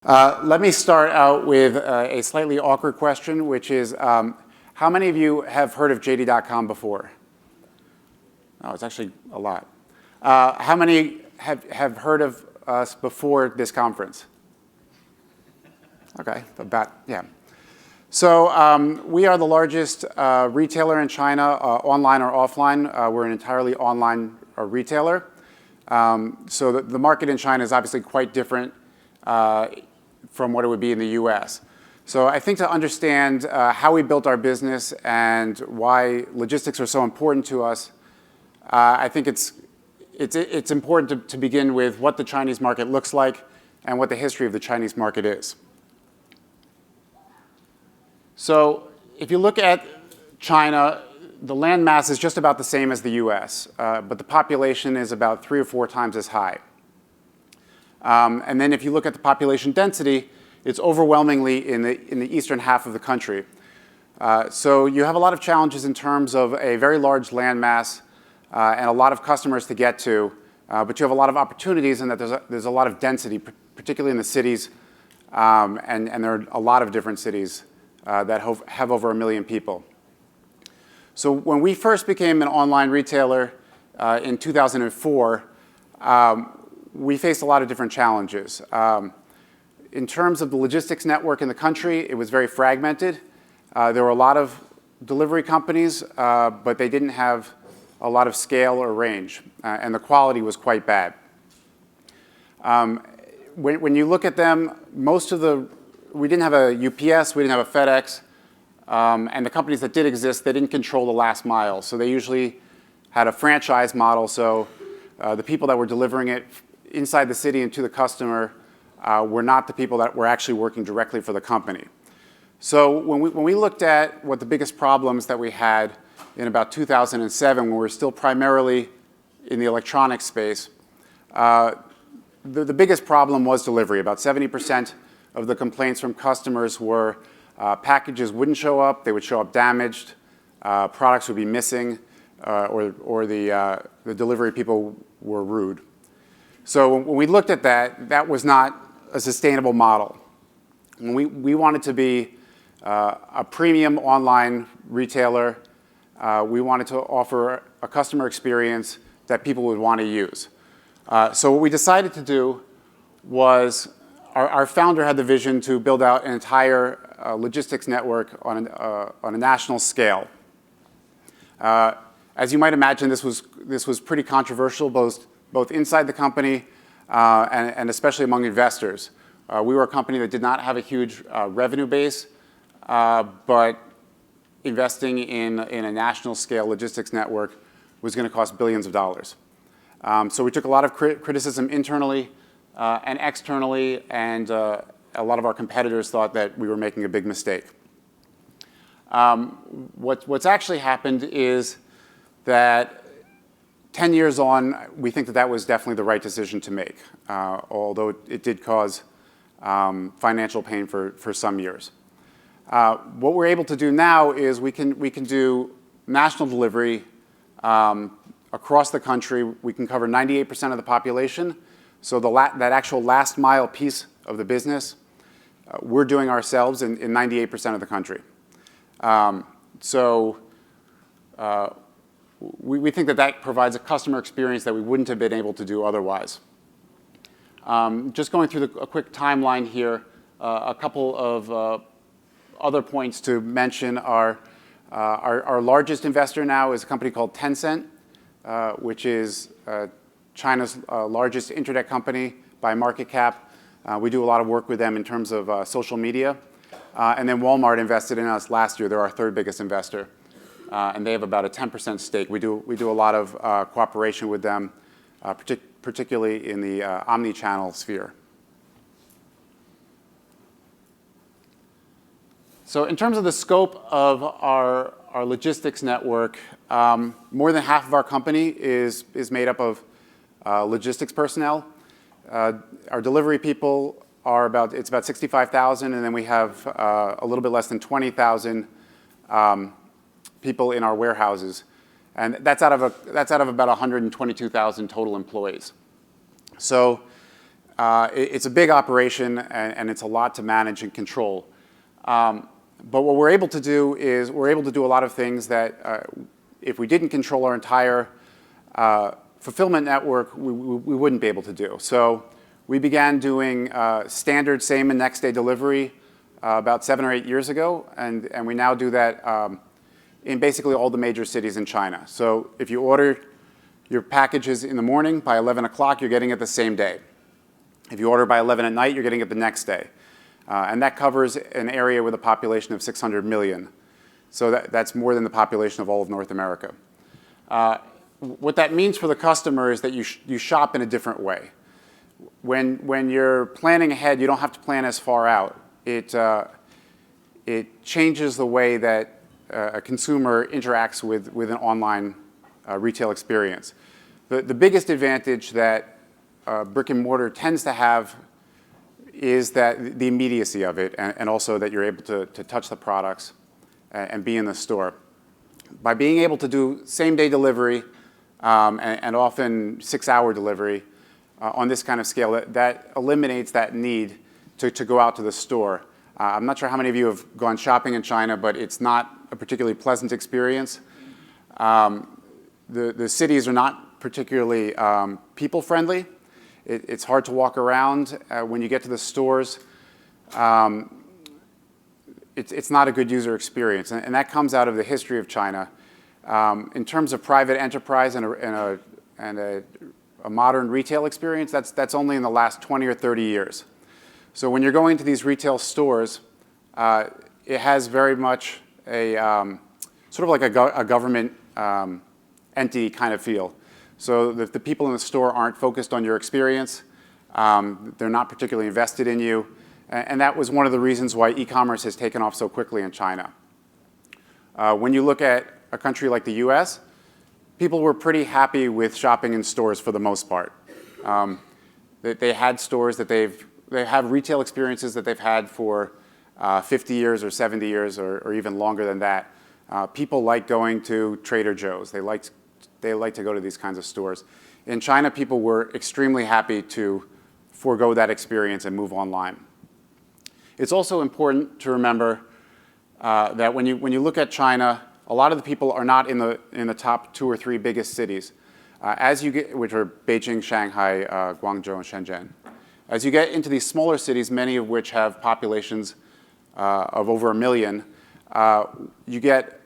Let me start out with a slightly awkward question, which is, how many of you have heard of JD.com before? Oh, it's actually a lot. How many have heard of us before this conference? Okay, yeah. So we are the largest retailer in China, online or offline. We're an entirely online retailer. So the market in China is obviously quite different from what it would be in the US. So I think to understand how we built our business and why logistics are so important to us, I think it's important to begin with what the Chinese market looks like and what the history of the Chinese market is. So if you look at China, the land mass is just about the same as the US, but the population is about 3 or 4 times as high. And then if you look at the population density, it's overwhelmingly in the eastern half of the country. So you have a lot of challenges in terms of a very large land mass and a lot of customers to get to, but you have a lot of opportunities in that there's a lot of density, particularly in the cities, and there are a lot of different cities that have over 1 million people. So when we first became an online retailer in 2004, we faced a lot of different challenges. In terms of the logistics network in the country, it was very fragmented. There were a lot of delivery companies, but they didn't have a lot of scale or range, and the quality was quite bad. When you look at them, we didn't have a UPS, we didn't have a FedEx, and the companies that did exist, they didn't control the last mile. So they usually had a franchise model, so the people that were delivering it inside the city and to the customer were not the people that were actually working directly for the company. So when we looked at what the biggest problems that we had in about 2007, when we were still primarily in the electronics space, the biggest problem was delivery. About 70% of the complaints from customers were packages wouldn't show up, they would show up damaged, products would be missing, or the delivery people were rude. So when we looked at that, that was not a sustainable model. When we wanted to be a premium online retailer, we wanted to offer a customer experience that people would want to use. So what we decided to do was, our founder had the vision to build out an entire logistics network on a national scale. As you might imagine, this was pretty controversial, both inside the company and especially among investors. We were a company that did not have a huge revenue base, but investing in a national scale logistics network was going to cost billions of dollars. So we took a lot of criticism internally and externally, and a lot of our competitors thought that we were making a big mistake. What's actually happened is that 10 years on, we think that was definitely the right decision to make, although it did cause financial pain for some years. What we're able to do now is we can do national delivery across the country. We can cover 98% of the population. So that actual last mile piece of the business, we're doing ourselves in 98% of the country. We think that provides a customer experience that we wouldn't have been able to do otherwise. Just going through a quick timeline here, a couple of other points to mention are our largest investor now is a company called Tencent, which is China's largest internet company by market cap. We do a lot of work with them in terms of social media. And then Walmart invested in us last year. They're our 3rd biggest investor. And they have about a 10% stake. We do a lot of cooperation with them, particularly in the omni-channel sphere. So in terms of the scope of our logistics network, more than half of our company is made up of logistics personnel. Our delivery people are about 65,000, and then we have a little bit less than 20,000 people in our warehouses, and that's out of about 122,000 total employees. So It's a big operation, and it's a lot to manage and control. But what we're able to do is we're able to do a lot of things that if we didn't control our entire fulfillment network, we wouldn't be able to do. So we began doing standard same and next day delivery about 7 or 8 years ago, and we now do that in basically all the major cities in China. So if you order your packages in the morning, by 11 o'clock, you're getting it the same day. If you order by 11 at night, you're getting it the next day. And that covers an area with a population of 600 million. So that's more than the population of all of North America. What that means for the customer is that you shop in a different way. When you're planning ahead, you don't have to plan as far out. It changes the way that a consumer interacts with an online retail experience. The biggest advantage that brick and mortar tends to have is that the immediacy of it, and also that you're able to touch the products and be in the store. By being able to do same-day delivery and often 6-hour delivery on this kind of scale, that eliminates that need to go out to the store. I'm not sure how many of you have gone shopping in China, but it's not a particularly pleasant experience. The cities are not particularly people-friendly. It's hard to walk around. When you get to the stores, it's not a good user experience. And that comes out of the history of China. In terms of private enterprise and a modern retail experience, that's only in the last 20 or 30 years. So when you're going to these retail stores, it has very much a sort of like a government entity kind of feel. So the people in the store aren't focused on your experience. They're not particularly invested in you. And that was one of the reasons why e-commerce has taken off so quickly in China. When you look at a country like the US, people were pretty happy with shopping in stores for the most part. They had stores that they have retail experiences that they've had for 50 years or 70 years or even longer than that. People like going to Trader Joe's. They like to go to these kinds of stores. In China, people were extremely happy to forego that experience and move online. It's also important to remember that when you look at China, a lot of the people are not in the top 2 or 3 biggest cities, which are Beijing, Shanghai, Guangzhou, and Shenzhen. As you get into these smaller cities, many of which have populations of over 1 million, you get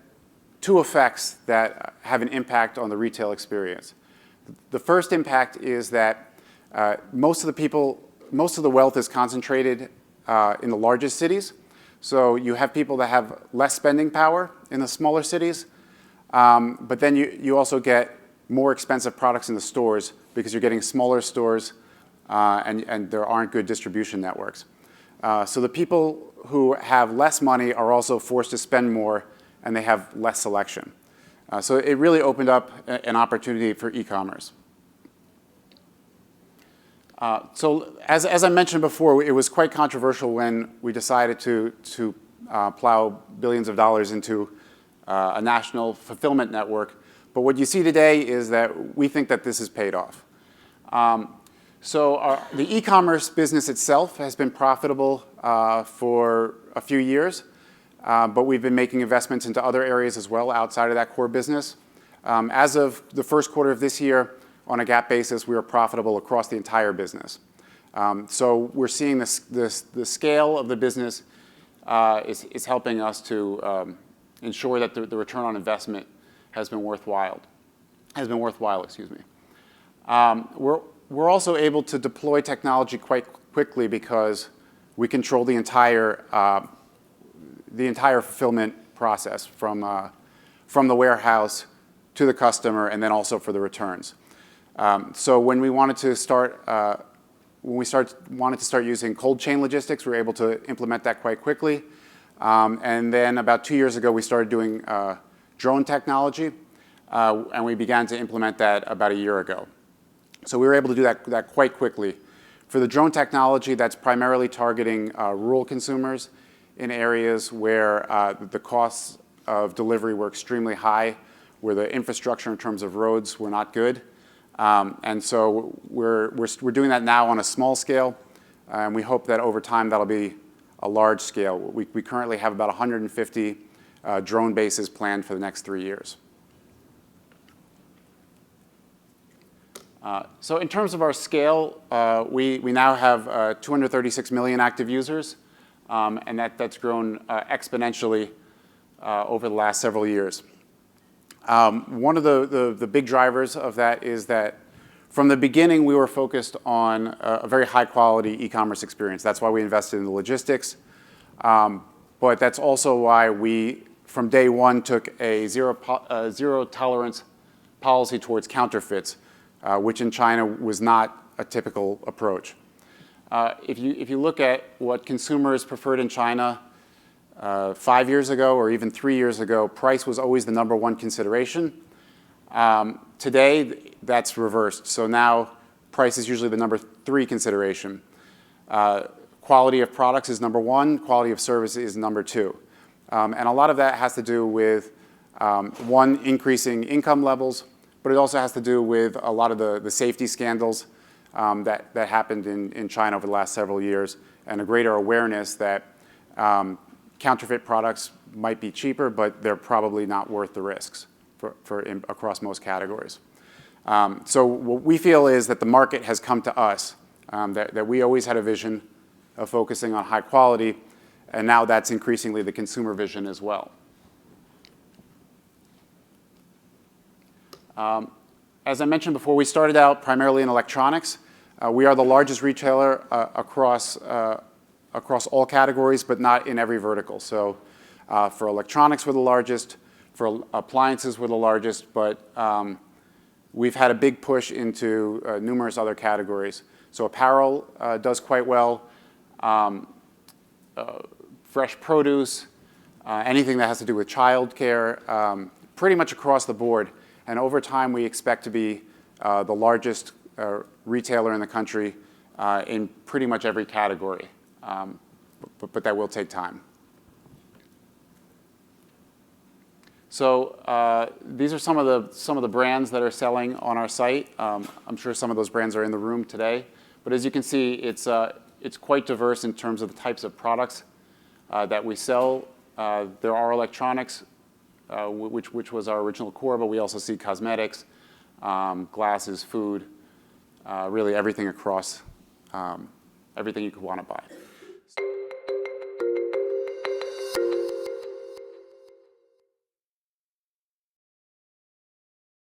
2 effects that have an impact on the retail experience. The first impact is that most of the wealth is concentrated in the largest cities. So you have people that have less spending power in the smaller cities, but then you also get more expensive products in the stores because you're getting smaller stores and there aren't good distribution networks. So the people who have less money are also forced to spend more, and they have less selection. So it really opened up an opportunity for e-commerce. So as I mentioned before, it was quite controversial when we decided to plow billions of dollars into a national fulfillment network. But what you see today is that we think that this has paid off. So the e-commerce business itself has been profitable for a few years. But we've been making investments into other areas as well outside of that core business. As of the first quarter of this year, on a GAAP basis, we were profitable across the entire business. So we're seeing the scale of the business is helping us to ensure that the return on investment has been worthwhile. Excuse me. We're also able to deploy technology quite quickly because we control the entire fulfillment process from the warehouse to the customer, and then also for the returns. So when we wanted to start using cold chain logistics, we were able to implement that quite quickly. And then about 2 years ago, we started doing drone technology, and we began to implement that about a year ago. So we were able to do that quite quickly. For the drone technology, that's primarily targeting rural consumers in areas where the costs of delivery were extremely high, where the infrastructure in terms of roads were not good. And so we're doing that now on a small scale, and we hope that over time that'll be a large scale. We currently have about 150 drone bases planned for the next 3 years. So in terms of our scale, we now have 236 million active users, and that's grown exponentially over the last several years. One of the big drivers of that is that from the beginning we were focused on a very high quality e-commerce experience. That's why we invested in the logistics, but that's also why we from day one took a zero tolerance policy towards counterfeits, which in China was not a typical approach. If you look at what consumers preferred in China 5 years ago or even 3 years ago, price was always the #1 consideration. Today, that's reversed. So now price is usually the #3 consideration. Quality of products is #1, quality of service is #2. And a lot of that has to do with, one, increasing income levels, but it also has to do with a lot of the safety scandals that happened in China over the last several years, and a greater awareness that counterfeit products might be cheaper, but they're probably not worth the risks across most categories. So what we feel is that the market has come to us, that we always had a vision of focusing on high quality, and now that's increasingly the consumer vision as well. As I mentioned before, we started out primarily in electronics. We are the largest retailer across all categories, but not in every vertical. So for electronics, we're the largest. For appliances, we're the largest. But we've had a big push into numerous other categories. So apparel does quite well. Fresh produce, anything that has to do with childcare, pretty much across the board. And over time, we expect to be the largest retailer in the country in pretty much every category. But that will take time. So these are some of the brands that are selling on our site. I'm sure some of those brands are in the room today. But as you can see, it's quite diverse in terms of the types of products that we sell. There are electronics, which was our original core, but we also see cosmetics, glasses, food, really everything across everything you could want to buy.